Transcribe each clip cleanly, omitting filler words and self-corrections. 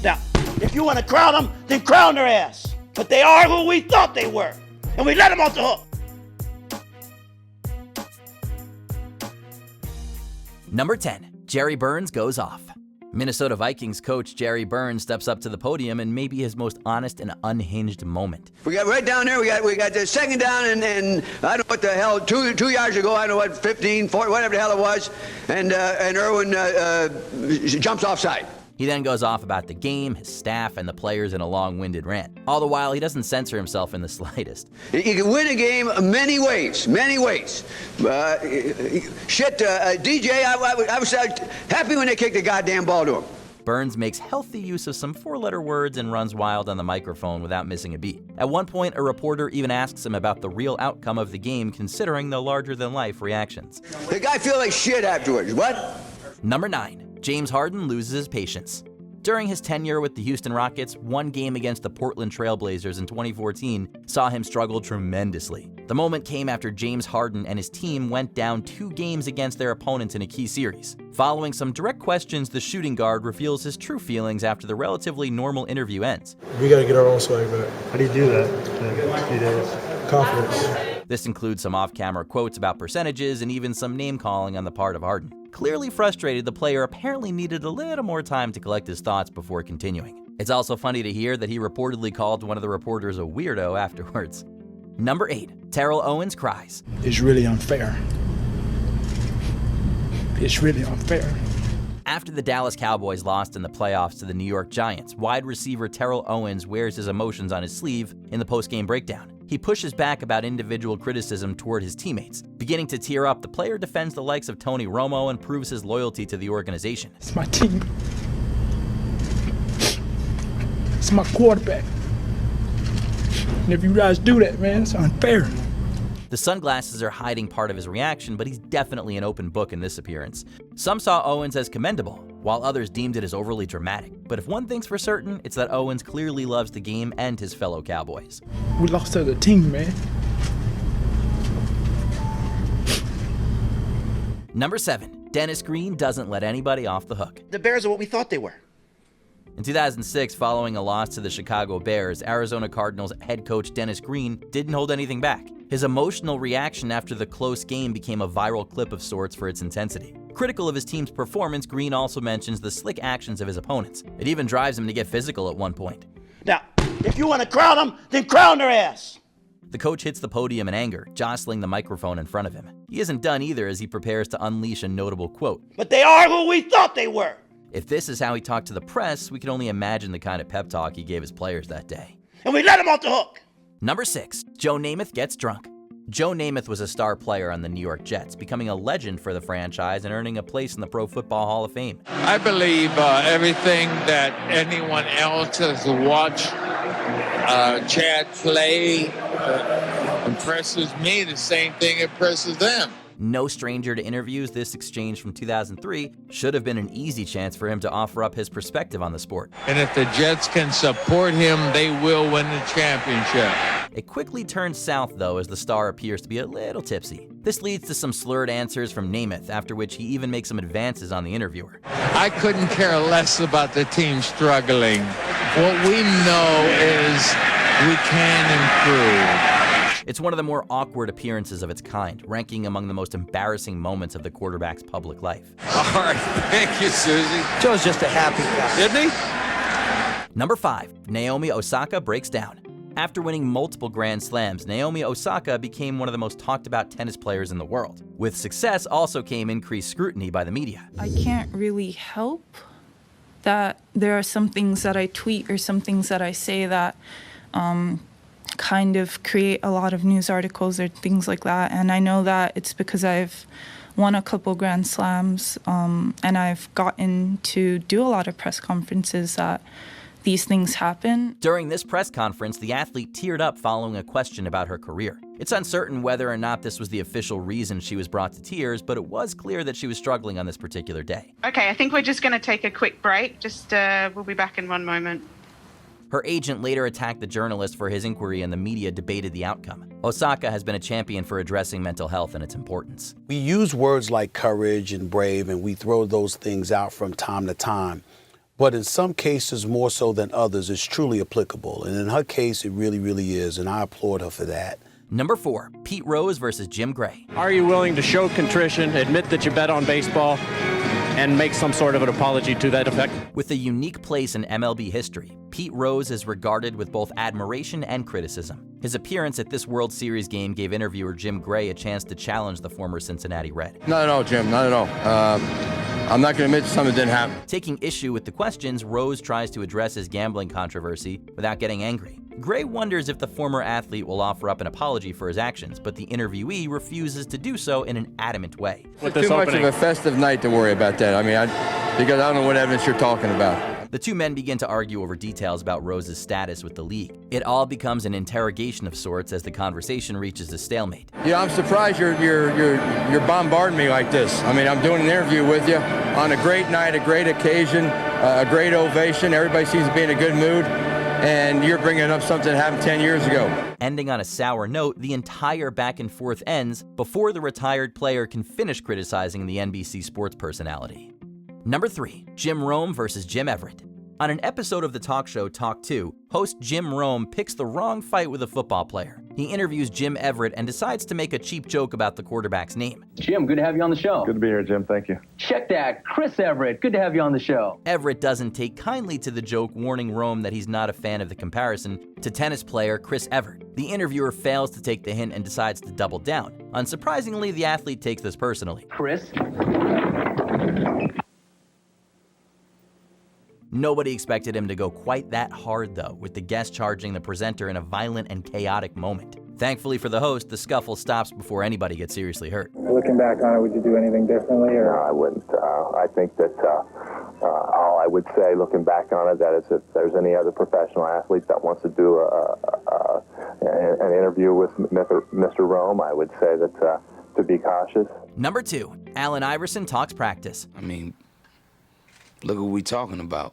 Now, if you want to crown them, then crown their ass. But they are who we thought they were, and we let them off the hook. Number 10, Jerry Burns goes off. Minnesota Vikings coach Jerry Burns steps up to the podium in maybe his most honest and unhinged moment. We got right down there, we got the second down, and I don't know what the hell, two yards ago, I don't know what, 15, 40, whatever the hell it was, and Irwin jumps offside. He then goes off about the game, his staff, and the players in a long-winded rant. All the while, he doesn't censor himself in the slightest. You can win a game many ways. DJ, I was happy when they kicked the goddamn ball to him. Burns makes healthy use of some four-letter words and runs wild on the microphone without missing a beat. At one point, a reporter even asks him about the real outcome of the game considering the larger-than-life reactions. The guy feel like shit afterwards. What? Number 9. James Harden loses his patience. During his tenure with the Houston Rockets, one game against the Portland Trail Blazers in 2014 saw him struggle tremendously. The moment came after James Harden and his team went down 2 games against their opponents in a key series. Following some direct questions, the shooting guard reveals his true feelings after the relatively normal interview ends. We got to get our own swag back. How do you do that in a few days? Confidence. This includes some off-camera quotes about percentages and even some name-calling on the part of Harden. Clearly frustrated, the player apparently needed a little more time to collect his thoughts before continuing. It's also funny to hear that he reportedly called one of the reporters a weirdo afterwards. Number 8. Terrell Owens cries. It's really unfair. It's really unfair. After the Dallas Cowboys lost in the playoffs to the New York Giants, wide receiver Terrell Owens wears his emotions on his sleeve in the post-game breakdown. He pushes back about individual criticism toward his teammates. Beginning to tear up, the player defends the likes of Tony Romo and proves his loyalty to the organization. It's my team. It's my quarterback. And if you guys do that, man, it's unfair. The sunglasses are hiding part of his reaction, but he's definitely an open book in this appearance. Some saw Owens as commendable, while others deemed it as overly dramatic. But if one thing's for certain, it's that Owens clearly loves the game and his fellow Cowboys. We lost as a team, man. Number 7. Dennis Green doesn't let anybody off the hook. The Bears are what we thought they were. In 2006, following a loss to the Chicago Bears, Arizona Cardinals head coach Dennis Green didn't hold anything back. His emotional reaction after the close game became a viral clip of sorts for its intensity. Critical of his team's performance, Green also mentions the slick actions of his opponents. It even drives him to get physical at one point. Now, if you want to crown them, then crown their ass. The coach hits the podium in anger, jostling the microphone in front of him. He isn't done either as he prepares to unleash a notable quote. But they are who we thought they were. If this is how he talked to the press, we can only imagine the kind of pep talk he gave his players that day. And we let them off the hook. Number 6. Joe Namath Gets Drunk. Joe Namath was a star player on the New York Jets, becoming a legend for the franchise and earning a place in the Pro Football Hall of Fame. I believe everything that anyone else has watched Chad play impresses me. The same thing impresses them. No stranger to interviews, this exchange from 2003 should have been an easy chance for him to offer up his perspective on the sport. And if the Jets can support him, they will win the championship. It quickly turns south, though, as the star appears to be a little tipsy. This leads to some slurred answers from Namath, after which he even makes some advances on the interviewer. I couldn't care less about the team struggling. What we know is we can improve. It's one of the more awkward appearances of its kind, ranking among the most embarrassing moments of the quarterback's public life. All right, thank you, Susie. Joe's just a happy guy. Isn't he? Number 5. Naomi Osaka breaks down. After winning multiple Grand Slams, Naomi Osaka became one of the most talked about tennis players in the world. With success also came increased scrutiny by the media. I can't really help that there are some things that I tweet or some things that I say that kind of create a lot of news articles or things like that. And I know that it's because I've won a couple Grand Slams and I've gotten to do a lot of press conferences that these things happen. During this press conference, the athlete teared up following a question about her career. It's uncertain whether or not this was the official reason she was brought to tears, but it was clear that she was struggling on this particular day. Okay, I think we're just going to take a quick break. We'll be back in one moment. Her agent later attacked the journalist for his inquiry and the media debated the outcome. Osaka has been a champion for addressing mental health and its importance. We use words like courage and brave, and we throw those things out from time to time. But in some cases, more so than others, it's truly applicable. And in her case, it really, really is. And I applaud her for that. Number 4, Pete Rose versus Jim Gray. Are you willing to show contrition, admit that you bet on baseball, and make some sort of an apology to that effect? With a unique place in MLB history, Pete Rose is regarded with both admiration and criticism. His appearance at this World Series game gave interviewer Jim Gray a chance to challenge the former Cincinnati Red. Not at all, Jim, not at all. I'm not going to admit something didn't happen. Taking issue with the questions, Rose tries to address his gambling controversy without getting angry. Gray wonders if the former athlete will offer up an apology for his actions, but the interviewee refuses to do so in an adamant way. It's too much of a festive night to worry about that. I mean, because I don't know what evidence you're talking about. The two men begin to argue over details about Rose's status with the league. It all becomes an interrogation of sorts as the conversation reaches a stalemate. Yeah, I'm surprised you're bombarding me like this. I mean, I'm doing an interview with you on a great night, a great occasion, a great ovation. Everybody seems to be in a good mood. And you're bringing up something that happened 10 years ago. Ending on a sour note, the entire back and forth ends before the retired player can finish criticizing the NBC sports personality. Number 3, Jim Rome versus Jim Everett. On an episode of the talk show Talk 2, host Jim Rome picks the wrong fight with a football player. He interviews Jim Everett and decides to make a cheap joke about the quarterback's name. Jim, good to have you on the show. Good to be here, Jim. Thank you. Check that. Chris Everett, good to have you on the show. Everett doesn't take kindly to the joke, warning Rome that he's not a fan of the comparison to tennis player Chris Evert. The interviewer fails to take the hint and decides to double down. Unsurprisingly, the athlete takes this personally. Chris? Nobody expected him to go quite that hard, though, with the guest charging the presenter in a violent and chaotic moment. Thankfully for the host, the scuffle stops before anybody gets seriously hurt. Looking back on it, would you do anything differently? Or? No, I wouldn't. I think that all I would say, looking back on it, that is if there's any other professional athlete that wants to do an interview with Mr. Rome, I would say that to be cautious. Number 2, Allen Iverson Talks Practice. I mean, look what we talking about.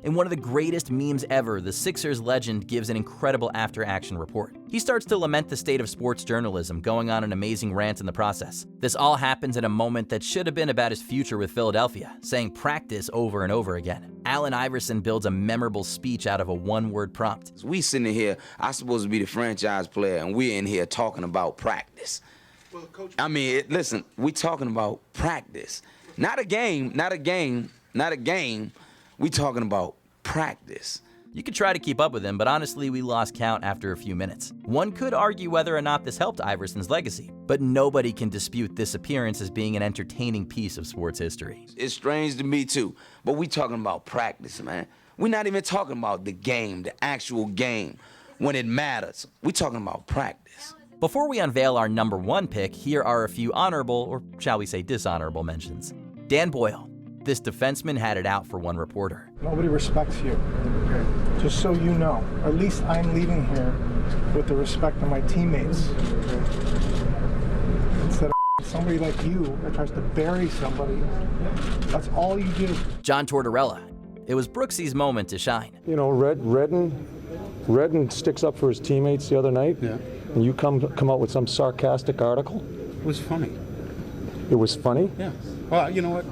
In one of the greatest memes ever, the Sixers legend gives an incredible after-action report. He starts to lament the state of sports journalism, going on an amazing rant in the process. This all happens at a moment that should have been about his future with Philadelphia, saying practice over and over again. Allen Iverson builds a memorable speech out of a one-word prompt. We sitting here, I'm supposed to be the franchise player, and we're in here talking about practice. Well, Coach, I mean, listen, we talking about practice. Not a game. We talking about practice. You could try to keep up with him, but honestly, we lost count after a few minutes. One could argue whether or not this helped Iverson's legacy, but nobody can dispute this appearance as being an entertaining piece of sports history. It's strange to me too, but we talking about practice, man. We're not even talking about the game, the actual game, when it matters. We talking about practice. Before we unveil our number 1 pick, here are a few honorable, or shall we say dishonorable mentions. Dan Boyle. This defenseman had it out for one reporter. Nobody respects you. Just so you know. At least I'm leaving here with the respect of my teammates. Instead of somebody like you that tries to bury somebody. That's all you do. John Tortorella. It was Brooksy's moment to shine. You know, Redden sticks up for his teammates the other night, and you come out with some sarcastic article. It was funny. It was funny? Yeah. Well, you know what?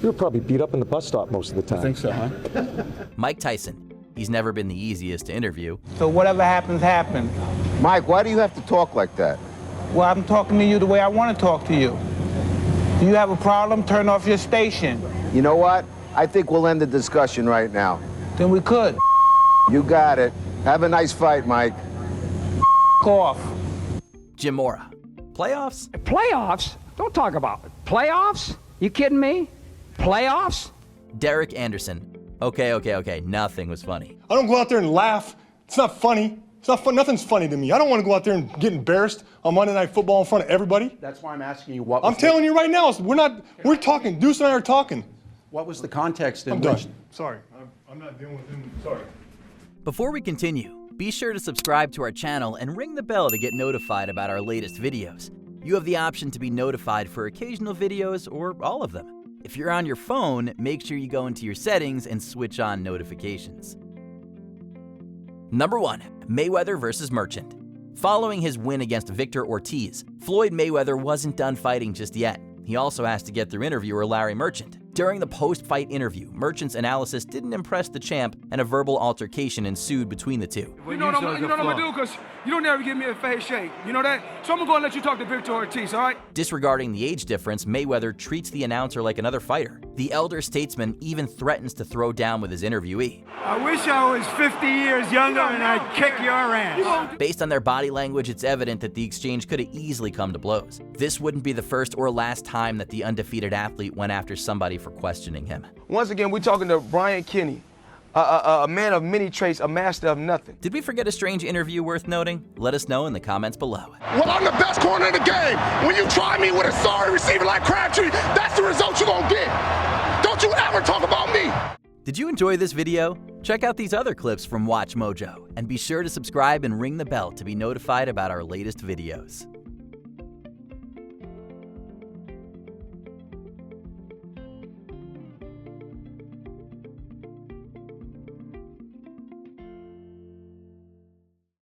You were probably beat up in the bus stop most of the time. I think so, huh? Mike Tyson. He's never been the easiest to interview. So whatever happens, happens. Mike, why do you have to talk like that? Well, I'm talking to you the way I want to talk to you. Do you have a problem? Turn off your station. You know what? I think we'll end the discussion right now. Then we could. You got it. Have a nice fight, Mike. Off. Jim Mora. Playoffs? Playoffs? Don't talk about it. Playoffs? You kidding me? Playoffs? Derek Anderson. Okay. Nothing was funny. I don't go out there and laugh. It's not funny. It's not fun. Nothing's funny to me. I don't want to go out there and get embarrassed on Monday Night Football in front of everybody. That's why I'm asking you what. I'm telling you right now, we're talking. Deuce and I are talking. What was the context in I'm which? done. Sorry. I'm not dealing with him. Sorry. Before we continue, be sure to subscribe to our channel and ring the bell to get notified about our latest videos. You have the option to be notified for occasional videos or all of them. If you're on your phone, make sure you go into your settings and switch on notifications. Number 1, Mayweather versus Merchant. Following his win against Victor Ortiz, Floyd Mayweather wasn't done fighting just yet. He also has to get through interviewer Larry Merchant. During the post-fight interview, Merchant's analysis didn't impress the champ, and a verbal altercation ensued between the two. You know what I'm going to do? Because you don't ever give me a face shake. You know that? So I'm going to go and let you talk to Victor Ortiz, all right? Disregarding the age difference, Mayweather treats the announcer like another fighter. The elder statesman even threatens to throw down with his interviewee. I wish I was 50 years younger and I'd kick your ass. Based on their body language, it's evident that the exchange could have easily come to blows. This wouldn't be the first or last time that the undefeated athlete went after somebody for questioning him. Once again, we're talking to Brian Kinney, a man of many traits, a master of nothing. Did we forget a strange interview worth noting? Let us know in the comments below. Well, I'm the best corner in the game. When you try me with a sorry receiver like Crabtree, that's the result you're gonna get. Don't you ever talk about me. Did you enjoy this video? Check out these other clips from Watch Mojo, and be sure to subscribe and ring the bell to be notified about our latest videos.